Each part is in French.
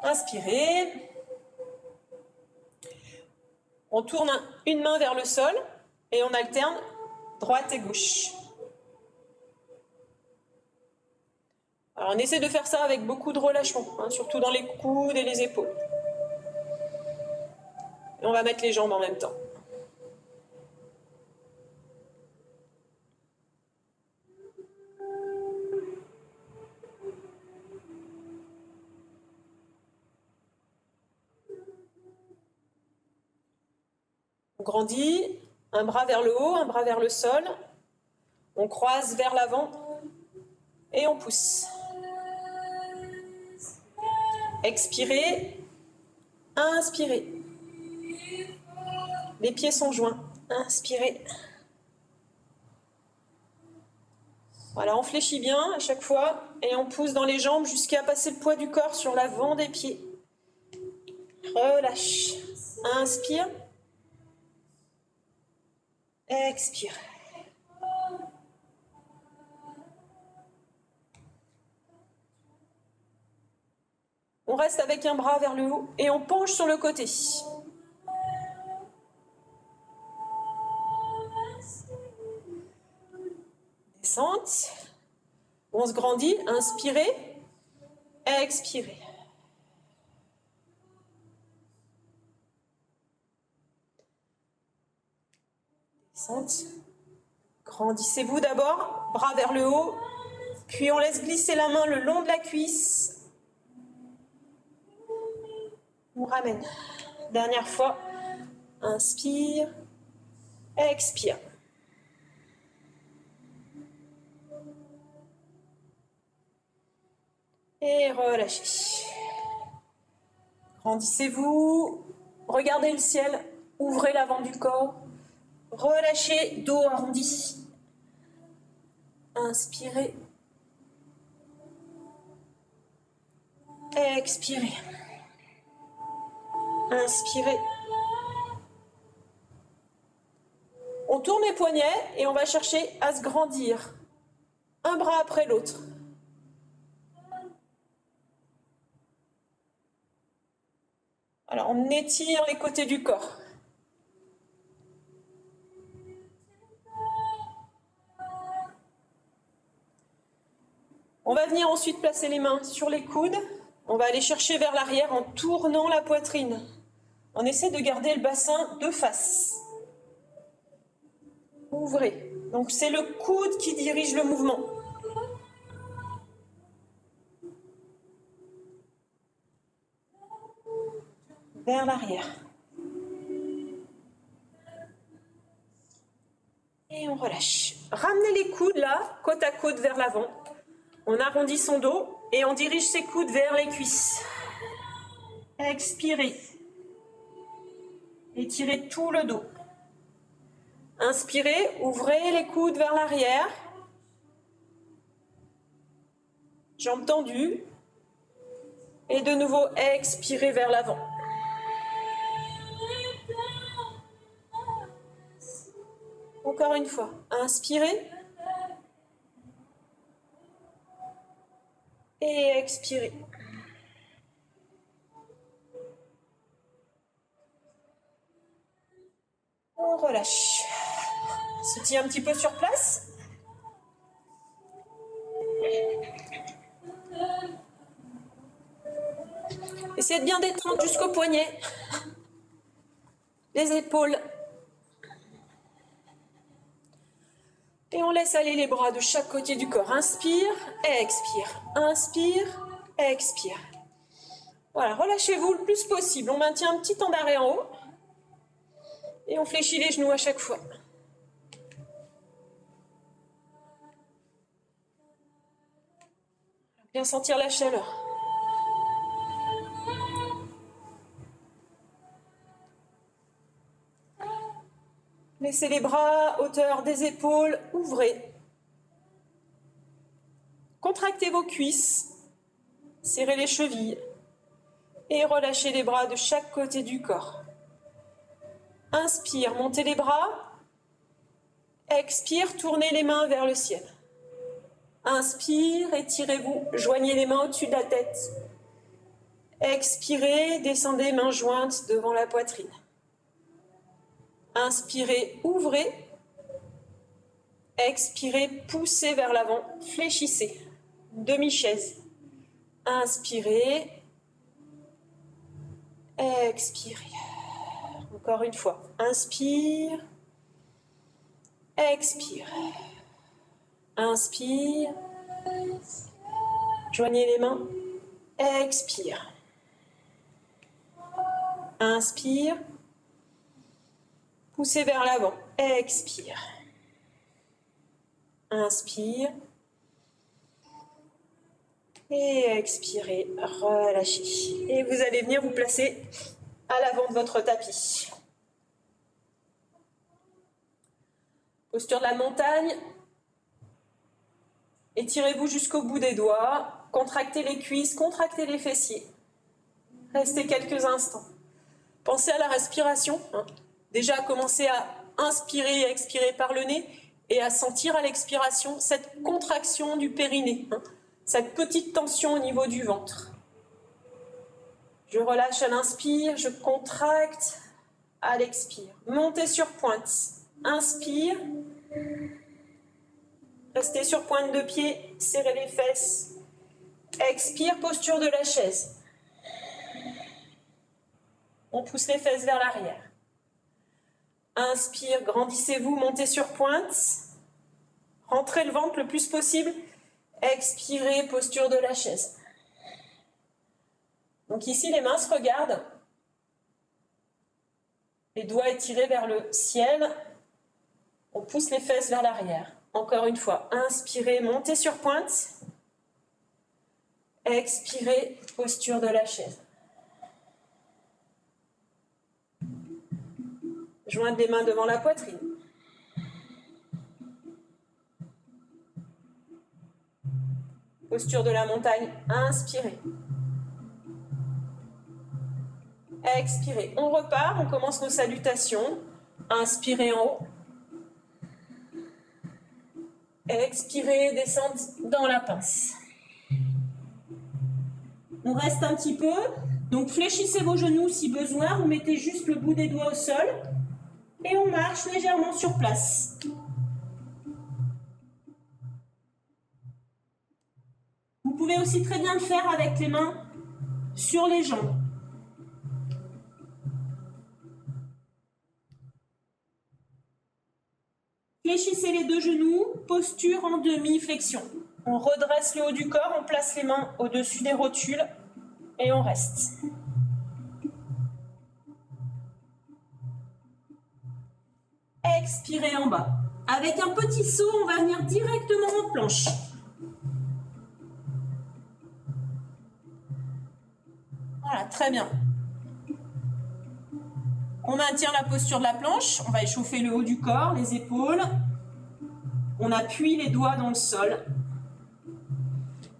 Inspirez. On tourne une main vers le sol et on alterne droite et gauche. Alors on essaie de faire ça avec beaucoup de relâchement, hein, surtout dans les coudes et les épaules. Et on va mettre les jambes en même temps. On grandit, un bras vers le haut, un bras vers le sol. On croise vers l'avant et on pousse. Expirez, inspirez. Les pieds sont joints. Inspirez. Voilà, on fléchit bien à chaque fois et on pousse dans les jambes jusqu'à passer le poids du corps sur l'avant des pieds. Relâche. Inspire. Expire. On reste avec un bras vers le haut et on penche sur le côté. Descente. On se grandit. Inspirez. Expirez. Descente. Grandissez-vous d'abord. Bras vers le haut. Puis on laisse glisser la main le long de la cuisse. On ramène. Dernière fois. Inspire. Expire. Et relâchez. Grandissez-vous. Regardez le ciel. Ouvrez l'avant du corps. Relâchez, dos arrondi. Inspirez. Expirez. Inspirez. On tourne les poignets et on va chercher à se grandir. Un bras après l'autre. Alors on étire les côtés du corps. On va venir ensuite placer les mains sur les coudes. On va aller chercher vers l'arrière en tournant la poitrine. On essaie de garder le bassin de face. Ouvrez. Donc c'est le coude qui dirige le mouvement. Vers l'arrière. Et on relâche. Ramenez les coudes là, côte à côte vers l'avant. On arrondit son dos et on dirige ses coudes vers les cuisses. Expirez. Étirez tout le dos. Inspirez, ouvrez les coudes vers l'arrière. Jambes tendues. Et de nouveau, expirez vers l'avant. Encore une fois, inspirez. Et expirez. On relâche. On se tient un petit peu sur place. Essayez de bien détendre jusqu'au poignet. Les épaules. Et on laisse aller les bras de chaque côté du corps. Inspire, expire. Inspire, expire. Voilà, relâchez-vous le plus possible. On maintient un petit temps d'arrêt en haut. Et on fléchit les genoux à chaque fois. Bien sentir la chaleur. Laissez les bras, hauteur des épaules, ouvrez. Contractez vos cuisses, serrez les chevilles et relâchez les bras de chaque côté du corps. Inspire, montez les bras. Expire, tournez les mains vers le ciel. Inspire, étirez-vous, joignez les mains au-dessus de la tête. Expirez, descendez, mains jointes devant la poitrine. Inspirez, ouvrez. Expirez, poussez vers l'avant, fléchissez. Demi-chaise. Inspirez. Expirez. Encore une fois. Inspire. Expire. Inspire. Joignez les mains. Expire. Inspire. Poussez vers l'avant. Expire. Inspire. Et expirez. Relâchez. Et vous allez venir vous placer à l'avant de votre tapis. Posture de la montagne. Étirez-vous jusqu'au bout des doigts. Contractez les cuisses, contractez les fessiers. Restez quelques instants. Pensez à la respiration. Déjà, commencez à inspirer et expirer par le nez et à sentir à l'expiration cette contraction du périnée, cette petite tension au niveau du ventre. Je relâche à l'inspire, je contracte à l'expire. Montez sur pointe. Inspire. Restez sur pointe de pied, serrez les fesses. Expire, posture de la chaise. On pousse les fesses vers l'arrière. Inspire, grandissez-vous, montez sur pointe. Rentrez le ventre le plus possible. Expirez, posture de la chaise. Donc ici, les mains se regardent. Les doigts étirés vers le ciel. On pousse les fesses vers l'arrière. Encore une fois, inspirez, montez sur pointe. Expirez, posture de la chaise. Jointe des mains devant la poitrine. Posture de la montagne, inspirez. Expirez. On repart, on commence nos salutations. Inspirez en haut. Expirez, descente dans la pince. On reste un petit peu. Donc fléchissez vos genoux si besoin. Vous mettez juste le bout des doigts au sol. Et on marche légèrement sur place. Vous pouvez aussi très bien le faire avec les mains sur les jambes. Fléchissez les deux genoux, posture en demi-flexion. On redresse le haut du corps, on place les mains au-dessus des rotules et on reste. Expirez en bas. Avec un petit saut, on va venir directement en planche. Voilà, très bien. On maintient la posture de la planche, on va échauffer le haut du corps, les épaules. On appuie les doigts dans le sol.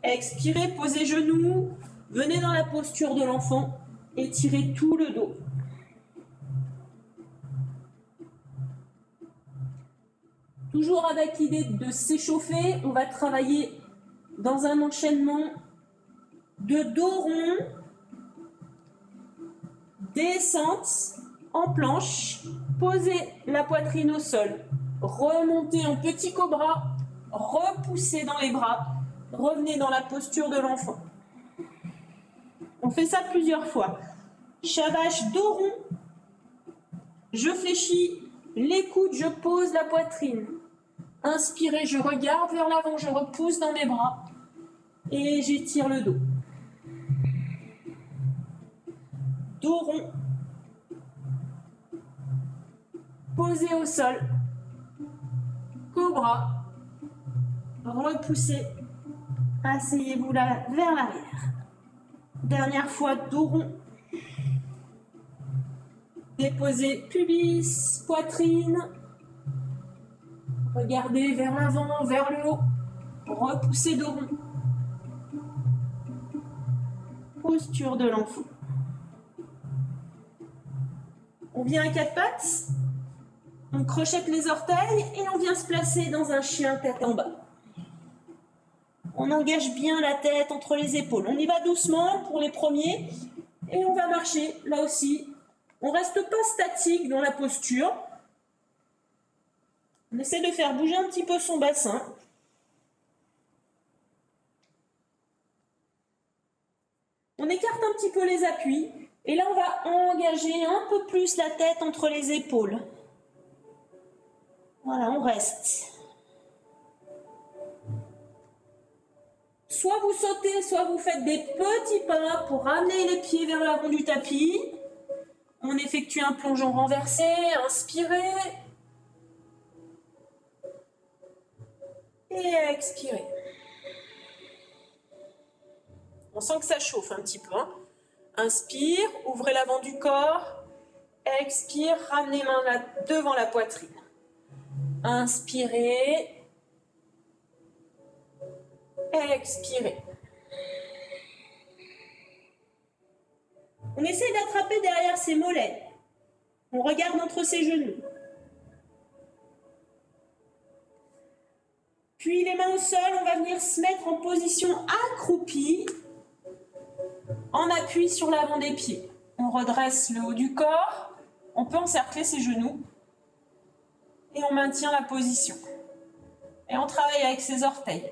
Expirez, posez genoux, venez dans la posture de l'enfant, étirez tout le dos. Toujours avec l'idée de s'échauffer, on va travailler dans un enchaînement de dos rond, descente en planche, posez la poitrine au sol, remontez en petit cobra, repoussez dans les bras, revenez dans la posture de l'enfant. On fait ça plusieurs fois. Shavash, dos rond, je fléchis les coudes, je pose la poitrine. Inspirez, je regarde vers l'avant, je repousse dans mes bras et j'étire le dos. Dos rond. Posez au sol. Cobra. Repoussez. Asseyez-vous là vers l'arrière. Dernière fois, dos rond. Déposez pubis, poitrine. Regardez vers l'avant, vers le haut. Repoussez dos rond. Posture de l'enfant. On vient à quatre pattes. On crochette les orteils et on vient se placer dans un chien tête en bas. On engage bien la tête entre les épaules. On y va doucement pour les premiers. Et on va marcher, là aussi. On ne reste pas statique dans la posture. On essaie de faire bouger un petit peu son bassin. On écarte un petit peu les appuis. Et là, on va engager un peu plus la tête entre les épaules. Voilà, on reste. Soit vous sautez, soit vous faites des petits pas pour ramener les pieds vers l'avant du tapis. On effectue un plongeon renversé, inspirez. Et expirez. On sent que ça chauffe un petit peu. Hein. Inspire, ouvrez l'avant du corps. Expire, ramenez les mains devant la poitrine. Inspirez. Expirez. On essaie d'attraper derrière ses mollets. On regarde entre ses genoux. Puis les mains au sol, on va venir se mettre en position accroupie, en appui sur l'avant des pieds. On redresse le haut du corps, on peut encercler ses genoux et on maintient la position. Et on travaille avec ses orteils.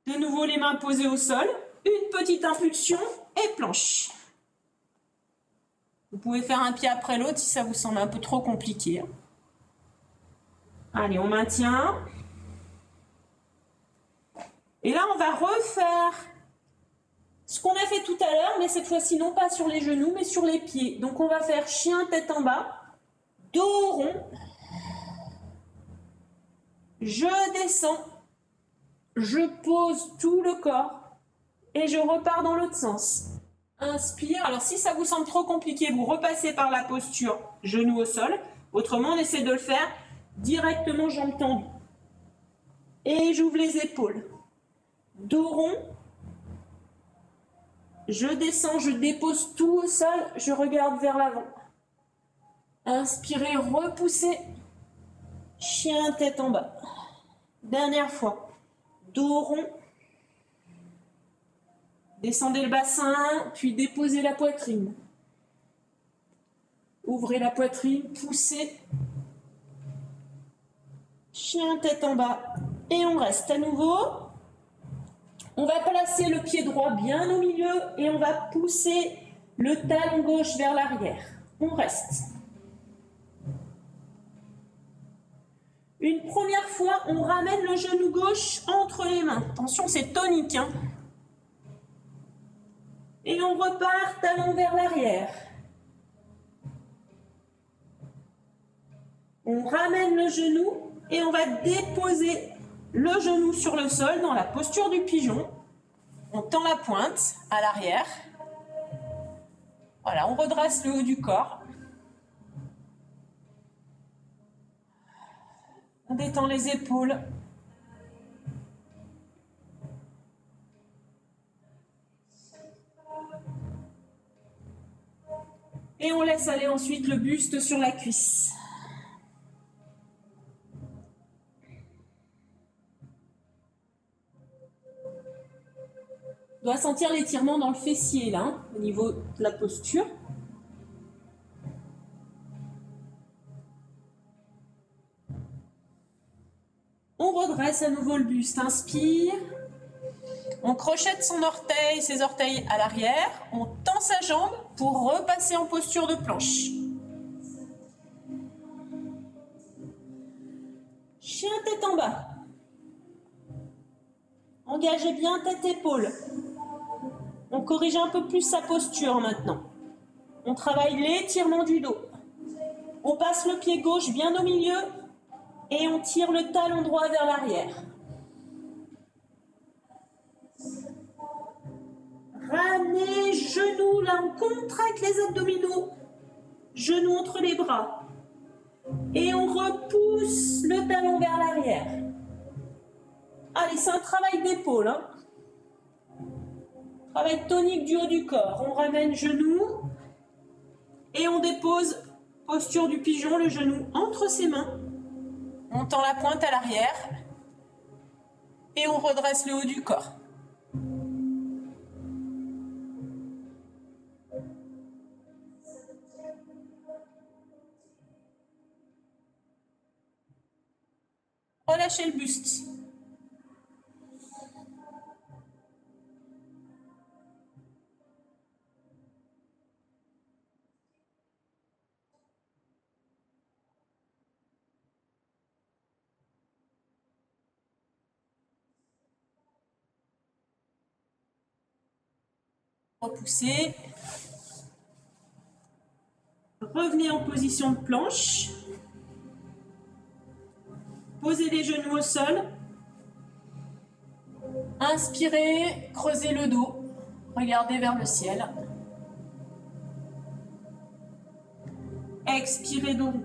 De nouveau les mains posées au sol, une petite impulsion et planche. Vous pouvez faire un pied après l'autre si ça vous semble un peu trop compliqué. Allez, on maintient. Et là, on va refaire ce qu'on a fait tout à l'heure, mais cette fois-ci non pas sur les genoux, mais sur les pieds. Donc on va faire chien tête en bas, dos rond. Je descends. Je pose tout le corps et je repars dans l'autre sens. Inspire. Alors si ça vous semble trop compliqué, vous repassez par la posture genou au sol. Autrement, on essaie de le faire directement jambes tendues. Et j'ouvre les épaules. Dos rond. Je descends, je dépose tout au sol, je regarde vers l'avant. Inspirez, repoussez. Chien tête en bas. Dernière fois. Dos rond, descendez le bassin, puis déposez la poitrine. Ouvrez la poitrine, poussez. Chien tête en bas. Et on reste à nouveau. On va placer le pied droit bien au milieu et on va pousser le talon gauche vers l'arrière. On reste. Une première fois, on ramène le genou gauche entre les mains. Attention, c'est tonique. Hein. Et on repart, talon vers l'arrière. On ramène le genou et on va déposer le genou sur le sol dans la posture du pigeon. On tend la pointe à l'arrière. Voilà, on redresse le haut du corps. On détend les épaules. Et on laisse aller ensuite le buste sur la cuisse. On doit sentir l'étirement dans le fessier là, hein, au niveau de la posture. On redresse à nouveau le buste, inspire. On crochette son orteil, ses orteils à l'arrière. On tend sa jambe pour repasser en posture de planche. Chien tête en bas. Engagez bien tête-épaule. On corrige un peu plus sa posture maintenant. On travaille l'étirement du dos. On passe le pied gauche bien au milieu. Et on tire le talon droit vers l'arrière. Ramenez genoux, là on contracte les abdominaux. Genoux entre les bras. Et on repousse le talon vers l'arrière. Allez, c'est un travail d'épaule. Hein. Travail tonique du haut du corps. On ramène genoux. Et on dépose, posture du pigeon, le genou entre ses mains. On tend la pointe à l'arrière. Et on redresse le haut du corps. Relâchez le buste. Repoussez. Revenez en position de planche. Posez les genoux au sol. Inspirez, creusez le dos. Regardez vers le ciel. Expirez dos rond.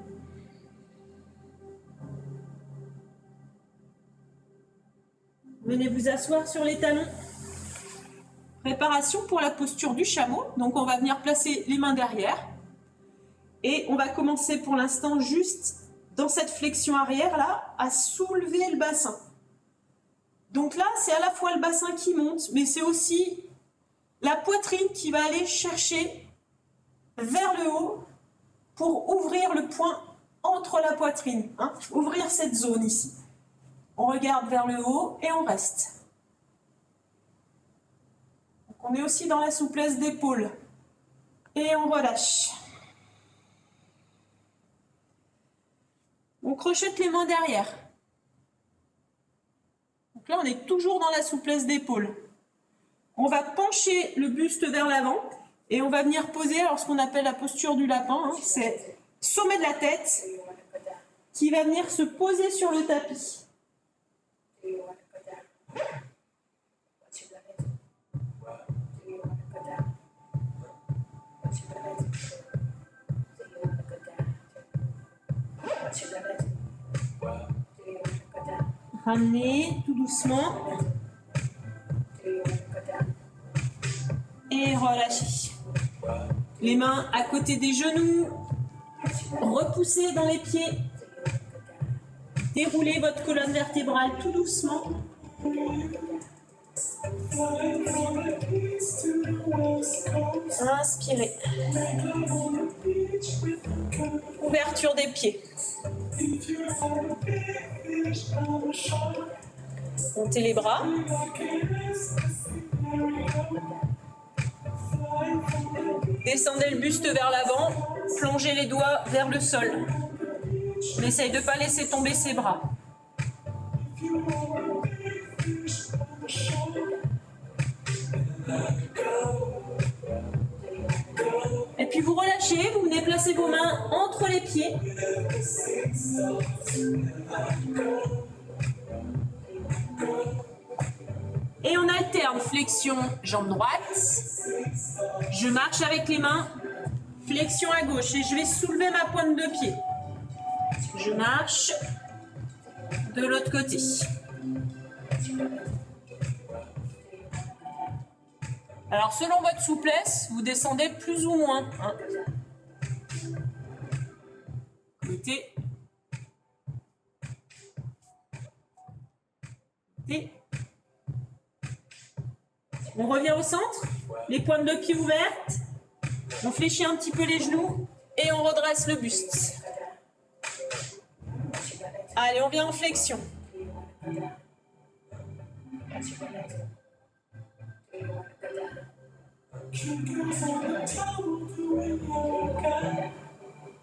Venez vous asseoir sur les talons. Préparation pour la posture du chameau. Donc on va venir placer les mains derrière. Et on va commencer pour l'instant juste dans cette flexion arrière là, à soulever le bassin. Donc là, c'est à la fois le bassin qui monte, mais c'est aussi la poitrine qui va aller chercher vers le haut pour ouvrir le point entre la poitrine. Hein, ouvrir cette zone ici. On regarde vers le haut et on reste. Donc on est aussi dans la souplesse d'épaule. Et on relâche. On crochette les mains derrière. Donc là, on est toujours dans la souplesse d'épaule. On va pencher le buste vers l'avant et on va venir poser alors ce qu'on appelle la posture du lapin. Hein, c'est sommet de la tête qui va venir se poser sur le tapis. Ramenez tout doucement. Et relâchez. Les mains à côté des genoux. Repoussez dans les pieds. Déroulez votre colonne vertébrale tout doucement. Inspirez. Ouverture des pieds. Montez les bras. Descendez le buste vers l'avant. Plongez les doigts vers le sol. On essaye de ne pas laisser tomber ses bras. Et puis vous relâchez, vous venez placer vos mains entre les pieds. Et on alterne flexion jambe droite. Je marche avec les mains, flexion à gauche et je vais soulever ma pointe de pied. Je marche de l'autre côté. Alors selon votre souplesse, vous descendez plus ou moins. Hein. Côté. Côté. On revient au centre, les pointes de pied ouvertes. On fléchit un petit peu les genoux et on redresse le buste. Allez, on vient en flexion.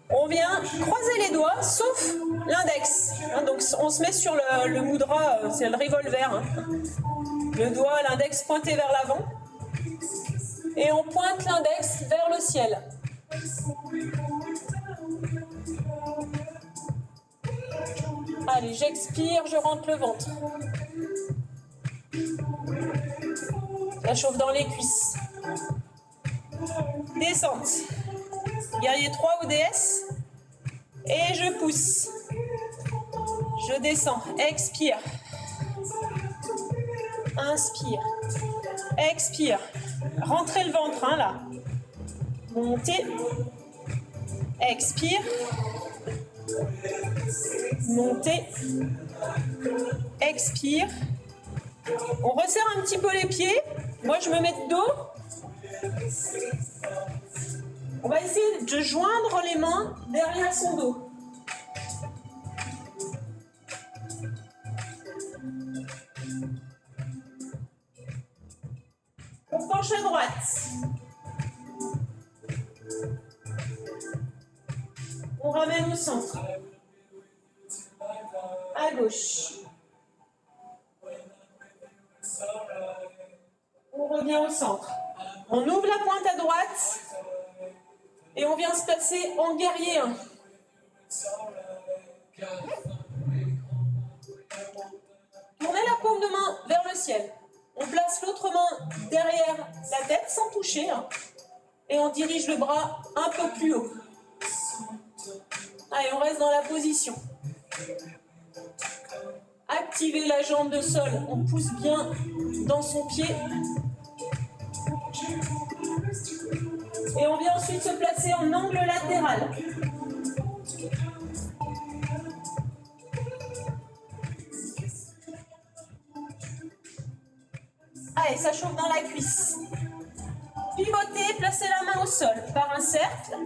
On vient croiser les doigts, sauf l'index. Hein, donc on se met sur le mudra, c'est le revolver. Hein. Le doigt, l'index pointé vers l'avant. Et on pointe l'index vers le ciel. Allez, j'expire, je rentre le ventre. La chauffe dans les cuisses. Descente. Guerrier 3 ou déesse. Et je pousse. Je descends. Expire. Inspire. Expire. Rentrez le ventre, hein, là. Montez. Expire. Montez. Expire. On resserre un petit peu les pieds. Moi, je me mets de dos. On va essayer de joindre les mains derrière son dos. On penche à droite. On ramène au centre. À gauche. On revient au centre. On ouvre la pointe à droite. Et on vient se placer en guerrier 1. Tournez la paume de main vers le ciel. On place l'autre main derrière la tête sans toucher. Et on dirige le bras un peu plus haut. Allez, on reste dans la position. Activez la jambe de sol. On pousse bien dans son pied. Et on vient ensuite se placer en angle latéral. Allez, ça chauffe dans la cuisse. Pivotez, placez la main au sol par un cercle.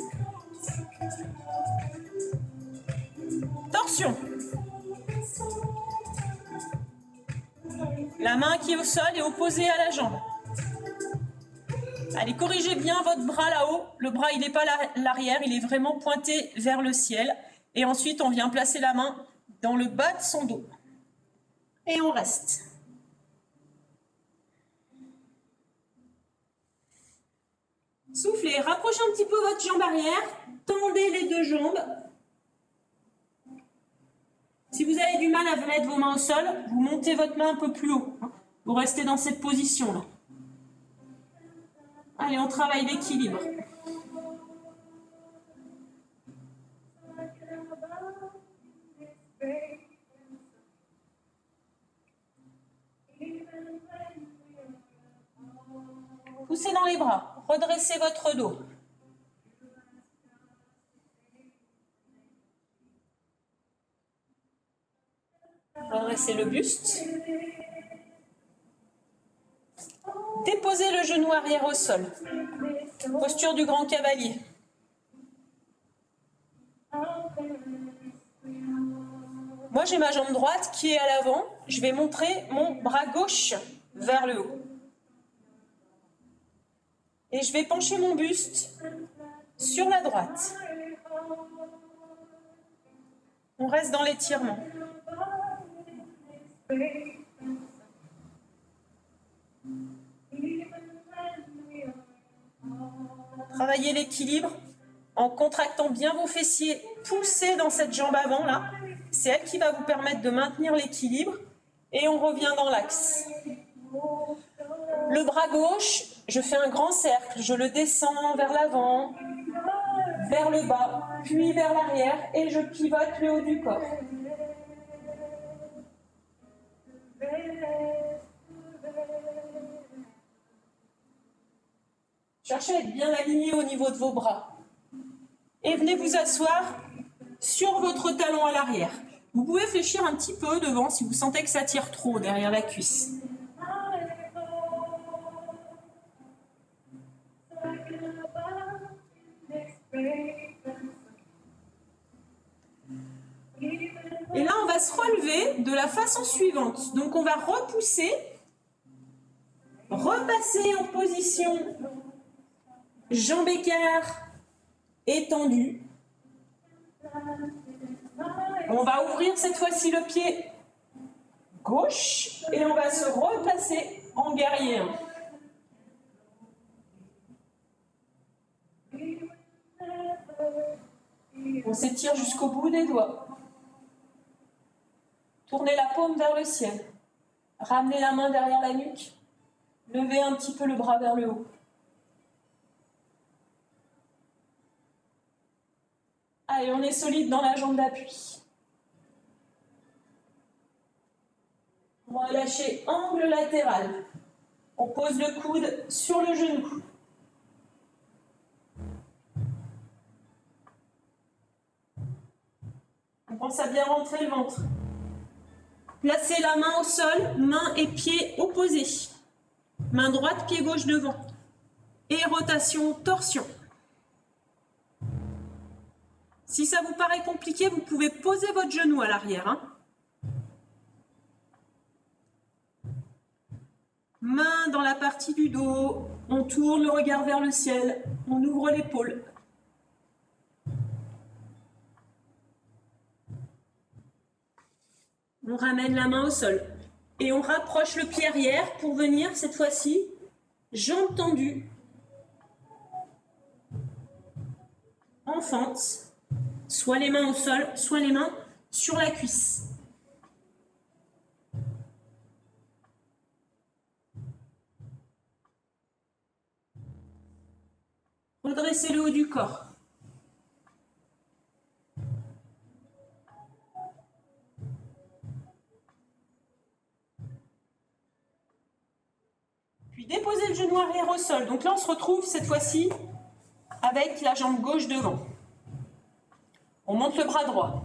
Torsion. La main qui est au sol est opposée à la jambe. Allez, corrigez bien votre bras là-haut. Le bras, il n'est pas l'arrière, il est vraiment pointé vers le ciel. Et ensuite, on vient placer la main dans le bas de son dos. Et on reste. Soufflez, rapprochez un petit peu votre jambe arrière. Tendez les deux jambes. Si vous avez du mal à mettre vos mains au sol, vous montez votre main un peu plus haut. Vous restez dans cette position-là. Allez, on travaille l'équilibre. Poussez dans les bras, redressez votre dos. Redressez le buste. Déposez le genou arrière au sol. Posture du grand cavalier. Moi, j'ai ma jambe droite qui est à l'avant. Je vais montrer mon bras gauche vers le haut. Et je vais pencher mon buste sur la droite. On reste dans l'étirement. Travaillez l'équilibre en contractant bien vos fessiers. Poussez dans cette jambe avant là. C'est elle qui va vous permettre de maintenir l'équilibre. Et on revient dans l'axe. Le bras gauche, je fais un grand cercle. Je le descends vers l'avant, vers le bas, puis vers l'arrière. Et je pivote le haut du corps. Cherchez à être bien aligné au niveau de vos bras. Et venez vous asseoir sur votre talon à l'arrière. Vous pouvez fléchir un petit peu devant si vous sentez que ça tire trop derrière la cuisse. Et là, on va se relever de la façon suivante. Donc, on va repousser, repasser en position jambes écart étendues. On va ouvrir cette fois-ci le pied gauche et on va se replacer en guerrier 1. On s'étire jusqu'au bout des doigts. Tournez la paume vers le ciel. Ramenez la main derrière la nuque. Levez un petit peu le bras vers le haut. Allez, on est solide dans la jambe d'appui. On va lâcher angle latéral. On pose le coude sur le genou. On pense à bien rentrer le ventre. Placez la main au sol, main et pied opposés. Main droite, pied gauche devant. Et rotation, torsion. Si ça vous paraît compliqué, vous pouvez poser votre genou à l'arrière. Hein. Main dans la partie du dos. On tourne le regard vers le ciel. On ouvre l'épaule. On ramène la main au sol. Et on rapproche le pied arrière pour venir, cette fois-ci, jambes tendues. En fente. Soit les mains au sol, soit les mains sur la cuisse. Redressez le haut du corps. Puis déposez le genou arrière au sol. Donc là, on se retrouve cette fois-ci avec la jambe gauche devant. On monte le bras droit.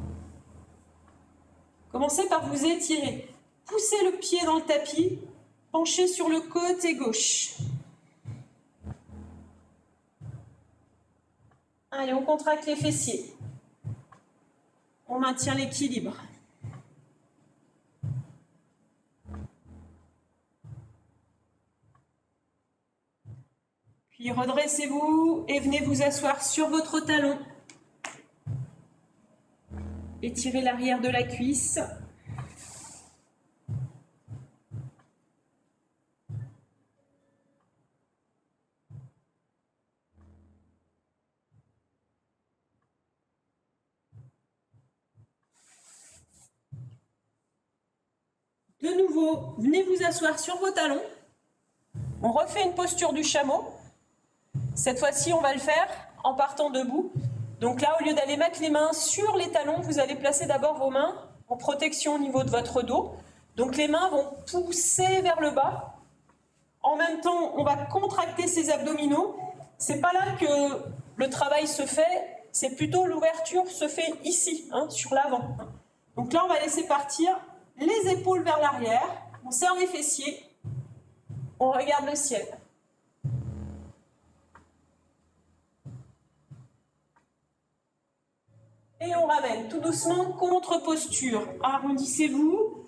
Commencez par vous étirer. Poussez le pied dans le tapis, penchez sur le côté gauche. Allez, on contracte les fessiers. On maintient l'équilibre. Puis redressez-vous et venez vous asseoir sur votre talon. Étirez l'arrière de la cuisse. De nouveau, venez vous asseoir sur vos talons. On refait une posture du chameau. Cette fois-ci, on va le faire en partant debout. Donc là, au lieu d'aller mettre les mains sur les talons, vous allez placer d'abord vos mains en protection au niveau de votre dos. Donc les mains vont pousser vers le bas. En même temps, on va contracter ses abdominaux. C'est pas là que le travail se fait, c'est plutôt l'ouverture se fait ici, hein, sur l'avant. Donc là, on va laisser partir les épaules vers l'arrière. On serre les fessiers. On regarde le ciel. Et on ramène tout doucement, contre-posture. Arrondissez-vous.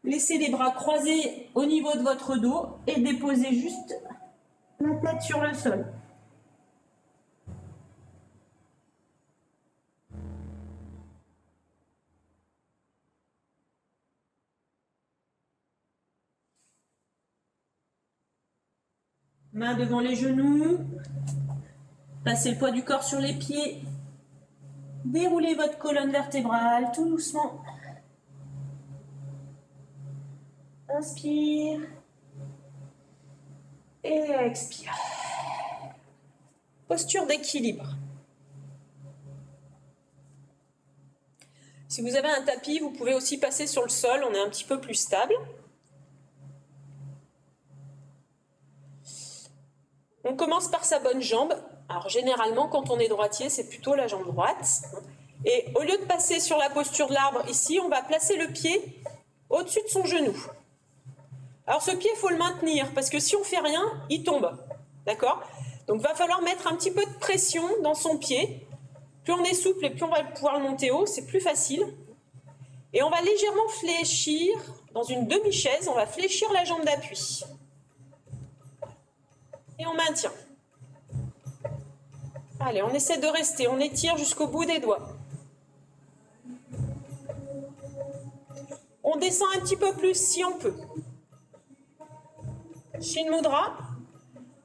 Laissez les bras croisés au niveau de votre dos et déposez juste la tête sur le sol. Main devant les genoux. Passez le poids du corps sur les pieds. Déroulez votre colonne vertébrale tout doucement. Inspire. Et expire. Posture d'équilibre. Si vous avez un tapis, vous pouvez aussi passer sur le sol. On est un petit peu plus stable. On commence par sa bonne jambe. Alors généralement, quand on est droitier, c'est plutôt la jambe droite. Et au lieu de passer sur la posture de l'arbre ici, on va placer le pied au-dessus de son genou. Alors ce pied, il faut le maintenir parce que si on ne fait rien, il tombe. D'accord? Donc il va falloir mettre un petit peu de pression dans son pied. Plus on est souple et plus on va pouvoir le monter haut, c'est plus facile. Et on va légèrement fléchir, dans une demi-chaise, on va fléchir la jambe d'appui. Et on maintient. Allez, on essaie de rester, on étire jusqu'au bout des doigts. On descend un petit peu plus si on peut. Shin Mudra.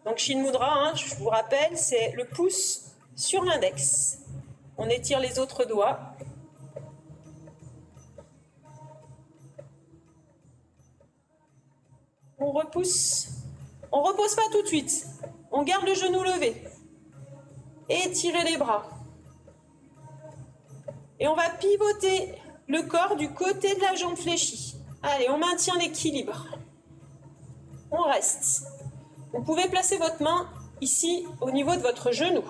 Donc Shin Mudra, hein, je vous rappelle, c'est le pouce sur l'index. On étire les autres doigts. On repousse. On ne repose pas tout de suite. On garde le genou levé. Étirez les bras. Et on va pivoter le corps du côté de la jambe fléchie. Allez, on maintient l'équilibre. On reste. Vous pouvez placer votre main ici au niveau de votre genou.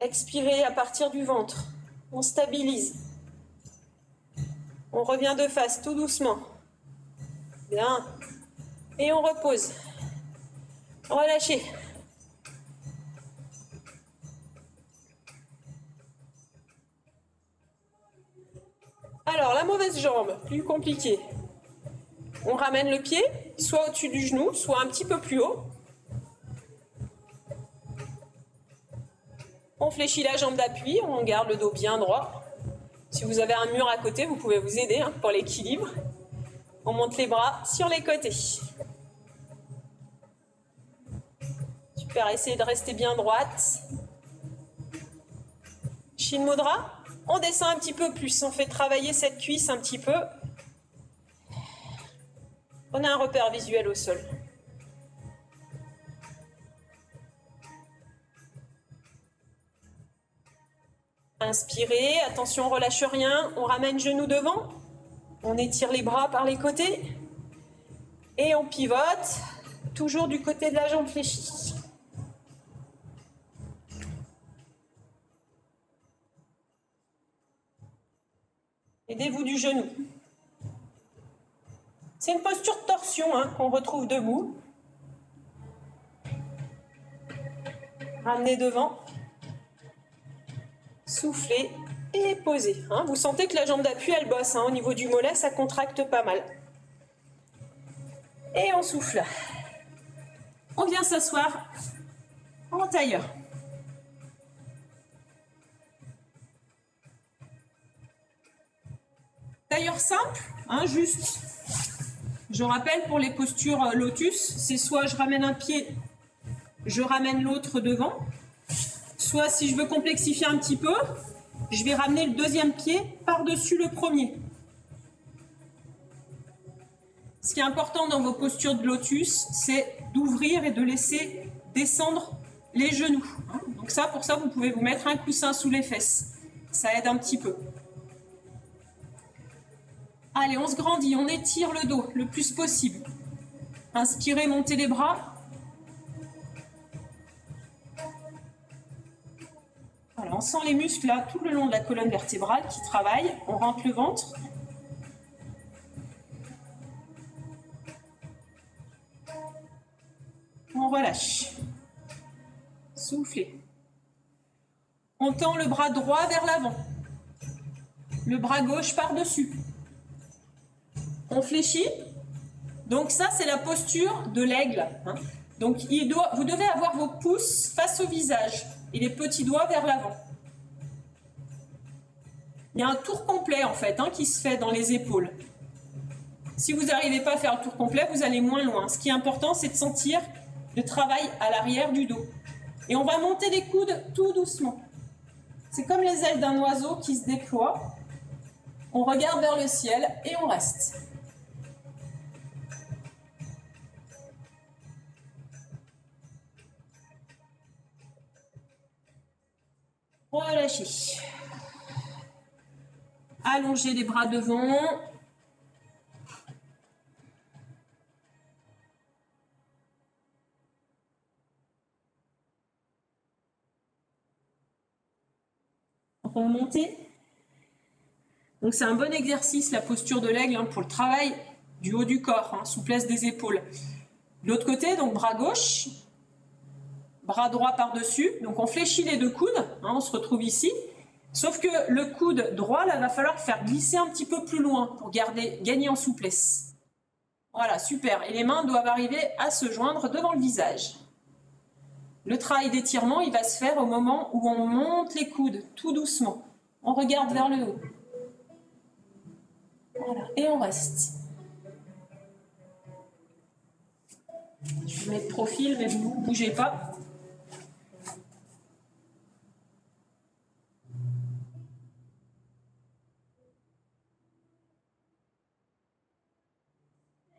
Expirez à partir du ventre. On stabilise. On revient de face tout doucement. Bien. Et on repose. Relâchez. Alors, la mauvaise jambe, plus compliqué. On ramène le pied, soit au-dessus du genou, soit un petit peu plus haut. On fléchit la jambe d'appui, on garde le dos bien droit. Si vous avez un mur à côté, vous pouvez vous aider pour l'équilibre. On monte les bras sur les côtés. Super, essayez de rester bien droite. Shin Mudra. On descend un petit peu plus, on fait travailler cette cuisse un petit peu. On a un repère visuel au sol. Inspirez, attention, on ne relâche rien. On ramène genou devant. On étire les bras par les côtés. Et on pivote, toujours du côté de la jambe fléchie. Aidez-vous du genou. C'est une posture de torsion qu'on retrouve debout. Ramenez devant. Soufflez et posez. Vous sentez que la jambe d'appui, elle bosse. Au niveau du mollet, ça contracte pas mal. Et on souffle. On vient s'asseoir en tailleur. Tailleur simple, juste. Je rappelle pour les postures lotus, c'est soit je ramène un pied, je ramène l'autre devant. Soit si je veux complexifier un petit peu, je vais ramener le deuxième pied par-dessus le premier. Ce qui est important dans vos postures de lotus, c'est d'ouvrir et de laisser descendre les genoux. Donc ça, pour ça, vous pouvez vous mettre un coussin sous les fesses. Ça aide un petit peu. Allez, on se grandit, on étire le dos le plus possible. Inspirez, montez les bras. Voilà, on sent les muscles là tout le long de la colonne vertébrale qui travaillent. On rentre le ventre. On relâche. Soufflez. On tend le bras droit vers l'avant. Le bras gauche par-dessus. On fléchit. Donc ça, c'est la posture de l'aigle. Donc vous devez avoir vos pouces face au visage et les petits doigts vers l'avant. Il y a un tour complet en fait qui se fait dans les épaules. Si vous n'arrivez pas à faire le tour complet, vous allez moins loin. Ce qui est important, c'est de sentir le travail à l'arrière du dos. Et on va monter les coudes tout doucement. C'est comme les ailes d'un oiseau qui se déploient. On regarde vers le ciel et on reste. Relâchez. Allongez les bras devant. Remontez. Donc c'est un bon exercice, la posture de l'aigle, pour le travail du haut du corps, souplesse des épaules. De l'autre côté, donc bras gauche, bras droit par-dessus. Donc on fléchit les deux coudes, on se retrouve ici. Sauf que le coude droit, là, va falloir faire glisser un petit peu plus loin pour gagner en souplesse. Voilà, super. Et les mains doivent arriver à se joindre devant le visage. Le travail d'étirement, il va se faire au moment où on monte les coudes, tout doucement. On regarde vers le haut. Voilà, et on reste. Je vais mettre profil, mais vous ne bougez pas.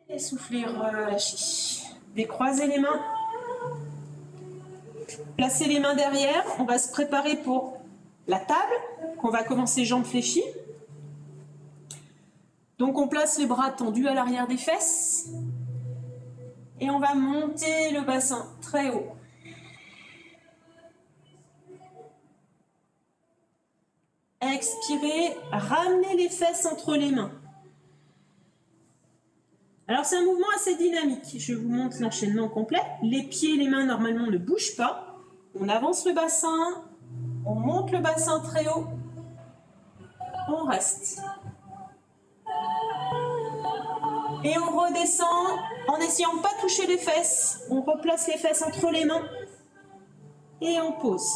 Et soufflez, relâchez. Décroisez les mains. Placez les mains derrière. On va se préparer pour la table. On va commencer jambes fléchies. Donc on place les bras tendus à l'arrière des fesses. Et on va monter le bassin très haut. Expirez, ramenez les fesses entre les mains. Alors c'est un mouvement assez dynamique. Je vous montre l'enchaînement complet. Les pieds et les mains normalement ne bougent pas. On avance le bassin, on monte le bassin très haut, on reste. Et on redescend en essayant de ne pas toucher les fesses. On replace les fesses entre les mains et on pose.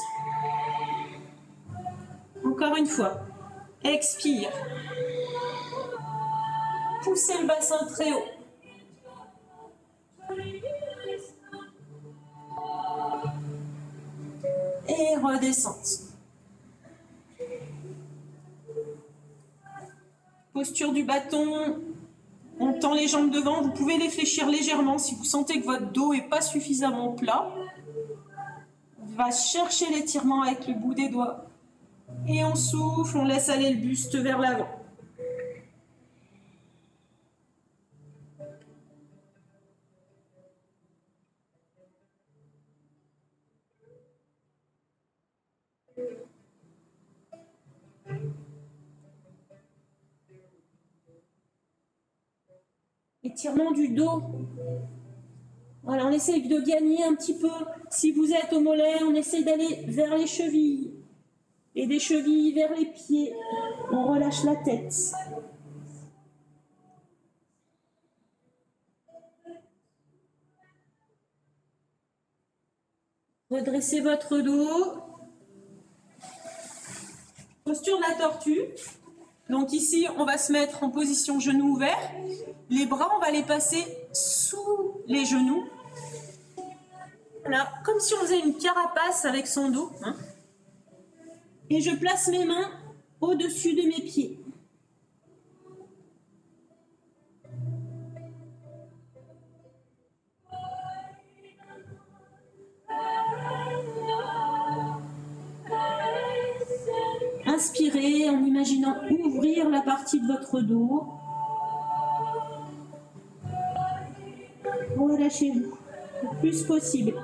Encore une fois, expire. Poussez le bassin très haut. Et redescente. Posture du bâton. On tend les jambes devant. Vous pouvez les fléchir légèrement si vous sentez que votre dos n'est pas suffisamment plat. On va chercher l'étirement avec le bout des doigts. Et on souffle, on laisse aller le buste vers l'avant. Étirement du dos. Voilà, on essaye de gagner un petit peu. Si vous êtes au mollet, on essaye d'aller vers les chevilles. Et des chevilles vers les pieds. On relâche la tête. Redressez votre dos. Posture de la tortue. Donc ici, on va se mettre en position genou ouvert. Les bras, on va les passer sous les genoux. Voilà, comme si on faisait une carapace avec son dos. Hein. Et je place mes mains au-dessus de mes pieds. Inspirez en imaginant ouvrir la partie de votre dos. Relâchez-vous le plus possible.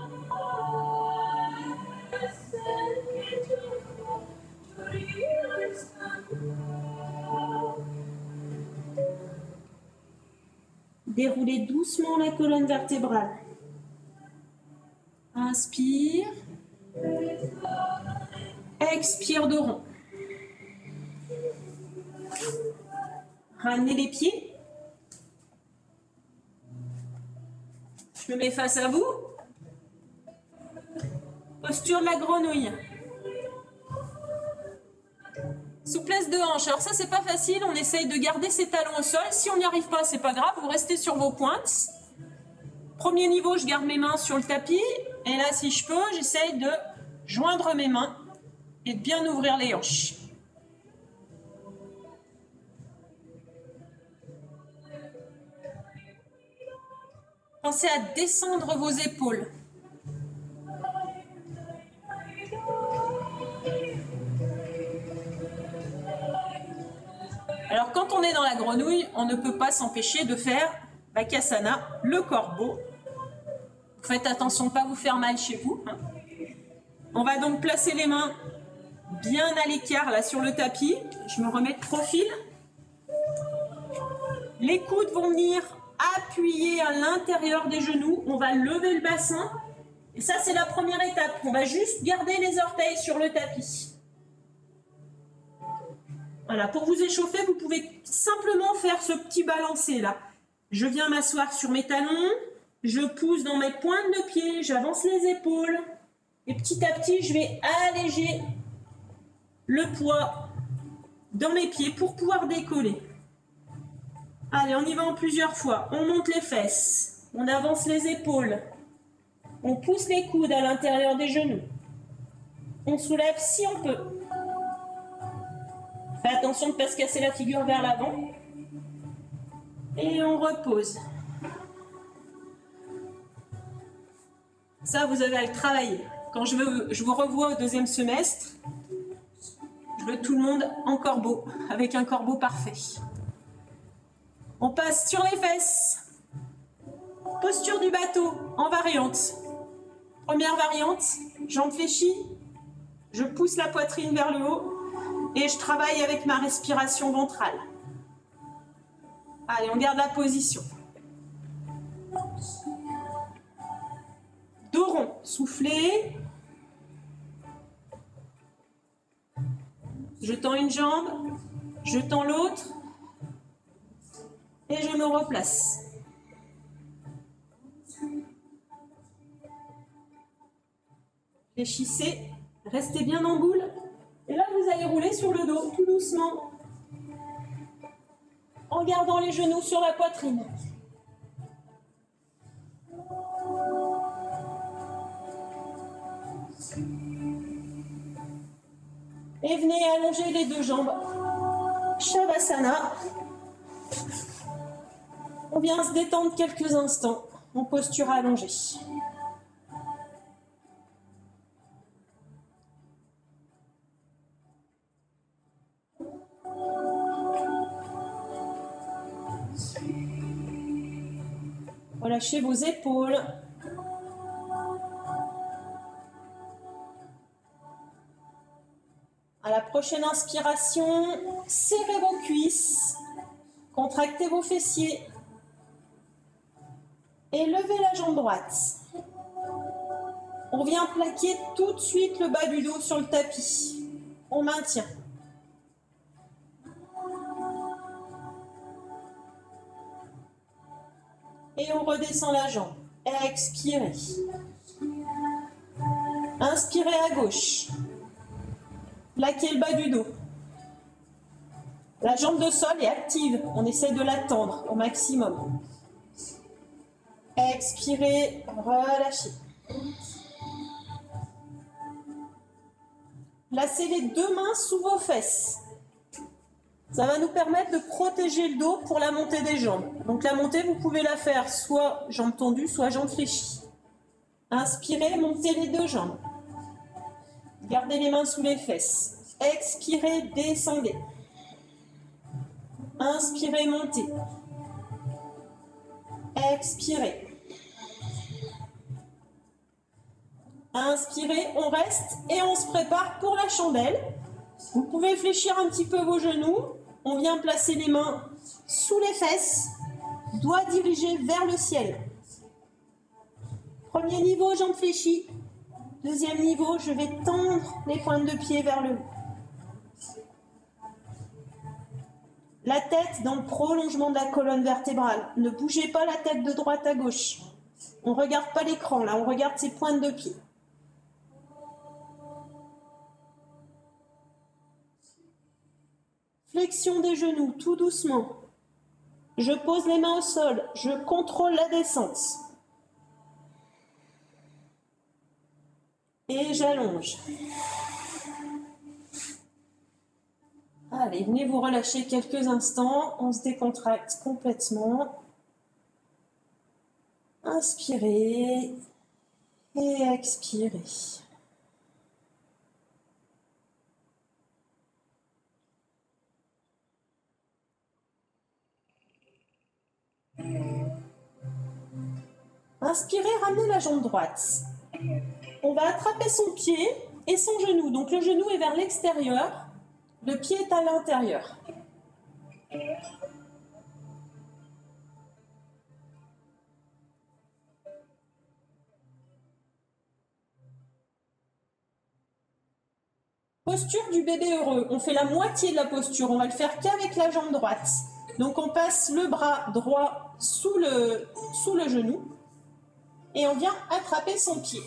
Déroulez doucement la colonne vertébrale. Inspire. Expire de rond. Ramenez les pieds. Je me mets face à vous. Posture de la grenouille. Souplesse de hanche. Alors ça, c'est pas facile. On essaye de garder ses talons au sol. Si on n'y arrive pas, c'est pas grave. Vous restez sur vos pointes. Premier niveau, je garde mes mains sur le tapis. Et là, si je peux, j'essaye de joindre mes mains et de bien ouvrir les hanches. Pensez à descendre vos épaules. Alors quand on est dans la grenouille, on ne peut pas s'empêcher de faire Bakasana, le corbeau. Faites attention de ne pas vous faire mal chez vous. Hein. On va donc placer les mains bien à l'écart là sur le tapis. Je me remets de profil. Les coudes vont venir appuyer à l'intérieur des genoux. On va lever le bassin. Et ça, c'est la première étape. On va juste garder les orteils sur le tapis. Voilà, pour vous échauffer, vous pouvez simplement faire ce petit balancé là. Je viens m'asseoir sur mes talons, je pousse dans mes pointes de pied, j'avance les épaules. Et petit à petit, je vais alléger le poids dans mes pieds pour pouvoir décoller. Allez, on y va en plusieurs fois. On monte les fesses, on avance les épaules, on pousse les coudes à l'intérieur des genoux. On soulève si on peut. Faites attention de ne pas se casser la figure vers l'avant. Et on repose. Ça, vous avez à le travailler. Quand je vous revois au deuxième semestre, je veux tout le monde en corbeau, avec un corbeau parfait. On passe sur les fesses. Posture du bateau, en variante. Première variante, jambes fléchies. Je pousse la poitrine vers le haut. Et je travaille avec ma respiration ventrale. Allez, on garde la position. Dos rond, soufflez. Je tends une jambe, je tends l'autre et je me replace. Réfléchissez, restez bien en boule. Et là, vous allez rouler sur le dos, tout doucement, en gardant les genoux sur la poitrine. Et venez allonger les deux jambes. Shavasana. On vient se détendre quelques instants en posture allongée. Relâchez vos épaules. À la prochaine inspiration, serrez vos cuisses, contractez vos fessiers et levez la jambe droite. On vient plaquer tout de suite le bas du dos sur le tapis. On maintient. Et on redescend la jambe. Expirez. Inspirez à gauche. Plaquez le bas du dos. La jambe de sol est active. On essaie de la tendre au maximum. Expirez, relâchez. Placez les deux mains sous vos fesses. Ça va nous permettre de protéger le dos pour la montée des jambes. Donc la montée, vous pouvez la faire soit jambes tendues, soit jambes fléchies. Inspirez, montez les deux jambes. Gardez les mains sous les fesses. Expirez, descendez. Inspirez, montez. Expirez. Inspirez, on reste et on se prépare pour la chandelle. Vous pouvez fléchir un petit peu vos genoux. On vient placer les mains sous les fesses, doigts dirigés vers le ciel. Premier niveau, jambes fléchies. Deuxième niveau, je vais tendre les pointes de pied vers le haut. La tête dans le prolongement de la colonne vertébrale. Ne bougez pas la tête de droite à gauche. On ne regarde pas l'écran, là, on regarde ses pointes de pied. Flexion des genoux, tout doucement. Je pose les mains au sol, je contrôle la descente. Et j'allonge. Allez, venez vous relâcher quelques instants. On se décontracte complètement. Inspirez et expirez. Inspirez, ramenez la jambe droite. On va attraper son pied et son genou. Donc le genou est vers l'extérieur, le pied est à l'intérieur. Posture du bébé heureux. On fait la moitié de la posture. On va le faire qu'avec la jambe droite. Donc on passe le bras droit sous le genou et on vient attraper son pied.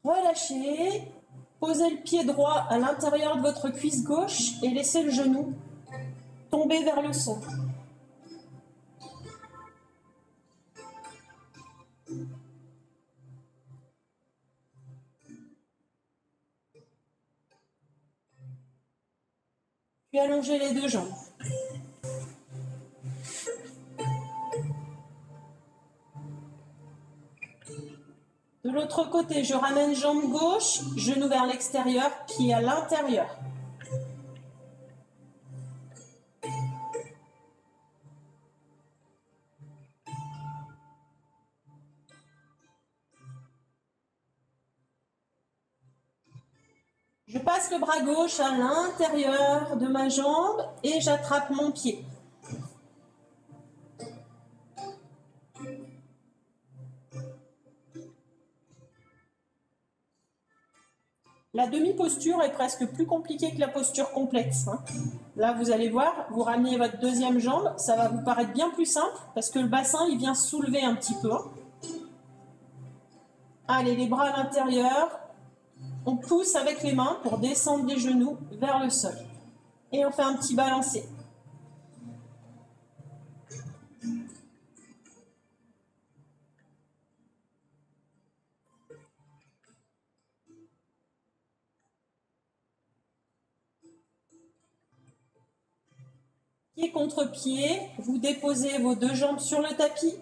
Relâchez, posez le pied droit à l'intérieur de votre cuisse gauche et laissez le genou tomber vers le sol. Puis allongez les deux jambes. De l'autre côté, je ramène jambe gauche, genou vers l'extérieur, pied à l'intérieur. Je passe le bras gauche à l'intérieur de ma jambe et j'attrape mon pied. La demi-posture est presque plus compliquée que la posture complète. Là, vous allez voir, vous ramenez votre deuxième jambe, ça va vous paraître bien plus simple parce que le bassin, il vient soulever un petit peu. Allez, les bras à l'intérieur. On pousse avec les mains pour descendre les genoux vers le sol. Et on fait un petit balancé. Pied contre pied, vous déposez vos deux jambes sur le tapis.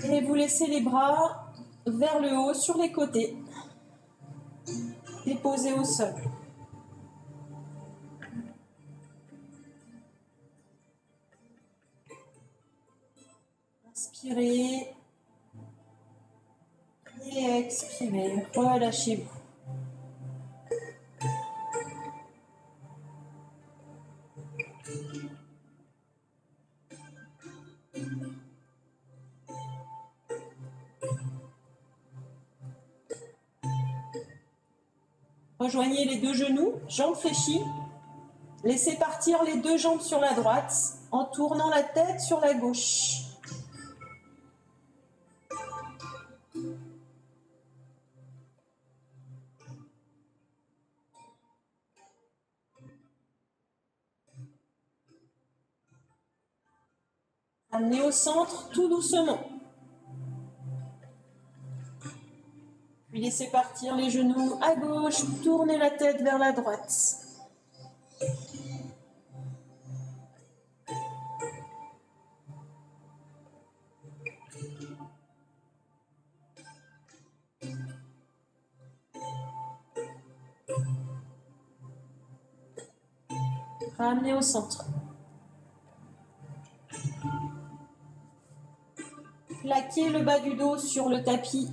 Et vous laissez les bras vers le haut sur les côtés. Déposez au sol. Inspirez et expirez. Relâchez-vous. Rejoignez les deux genoux, jambes fléchies. Laissez partir les deux jambes sur la droite en tournant la tête sur la gauche. Amenez au centre tout doucement. Puis laissez partir les genoux à gauche, tournez la tête vers la droite. Ramenez au centre. Plaquez le bas du dos sur le tapis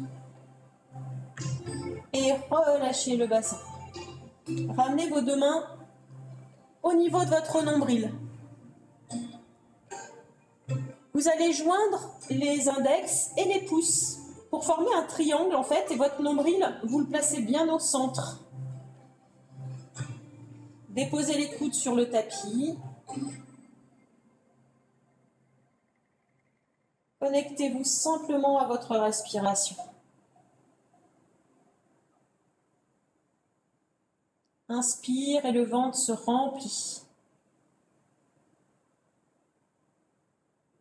et relâchez le bassin. Ramenez vos deux mains au niveau de votre nombril. Vous allez joindre les index et les pouces pour former un triangle en fait, et votre nombril, vous le placez bien au centre. Déposez les coudes sur le tapis. Connectez-vous simplement à votre respiration. Inspire et le ventre se remplit.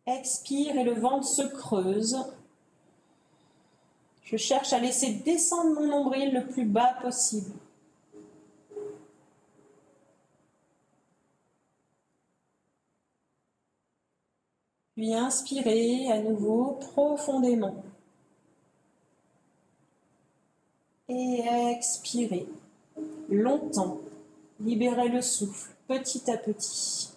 Expire et le ventre se creuse. Je cherche à laisser descendre mon nombril le plus bas possible. Puis inspirez à nouveau profondément. Et expirez longtemps. Libérez le souffle petit à petit.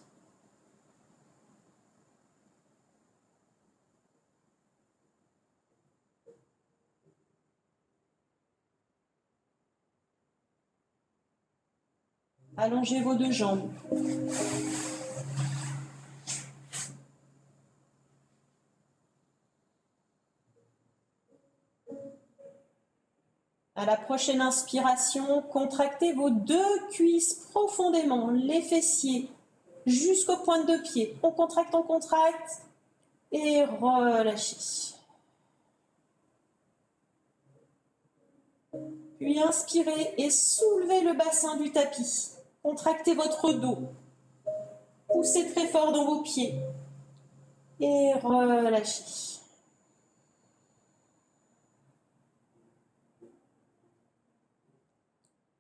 Allongez vos deux jambes. À la prochaine inspiration, contractez vos deux cuisses profondément, les fessiers, jusqu'aux pointes de pied. On contracte et relâchez. Puis inspirez et soulevez le bassin du tapis. Contractez votre dos. Poussez très fort dans vos pieds et relâchez.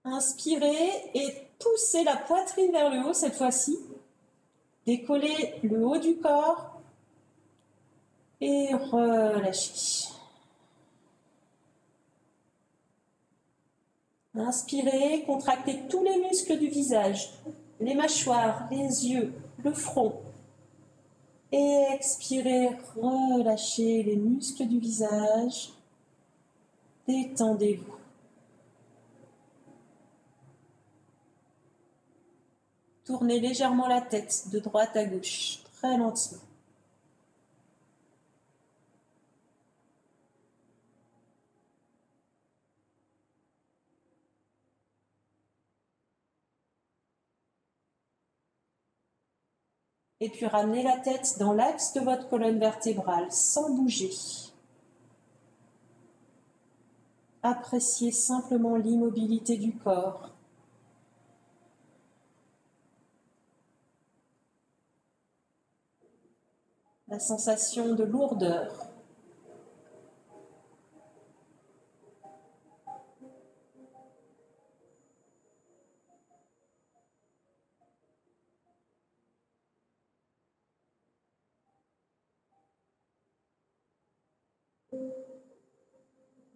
Inspirez et poussez la poitrine vers le haut cette fois-ci. Décollez le haut du corps et relâchez. Inspirez, contractez tous les muscles du visage, les mâchoires, les yeux, le front. Et expirez, relâchez les muscles du visage. Détendez-vous. Tournez légèrement la tête de droite à gauche, très lentement. Et puis ramenez la tête dans l'axe de votre colonne vertébrale sans bouger. Appréciez simplement l'immobilité du corps. La sensation de lourdeur.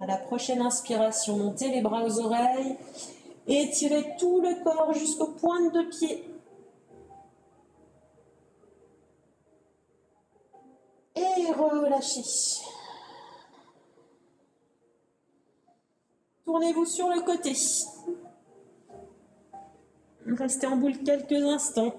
À la prochaine inspiration, montez les bras aux oreilles et étirez tout le corps jusqu'aux pointes de pied. Et relâchez. Tournez-vous sur le côté. Restez en boule quelques instants.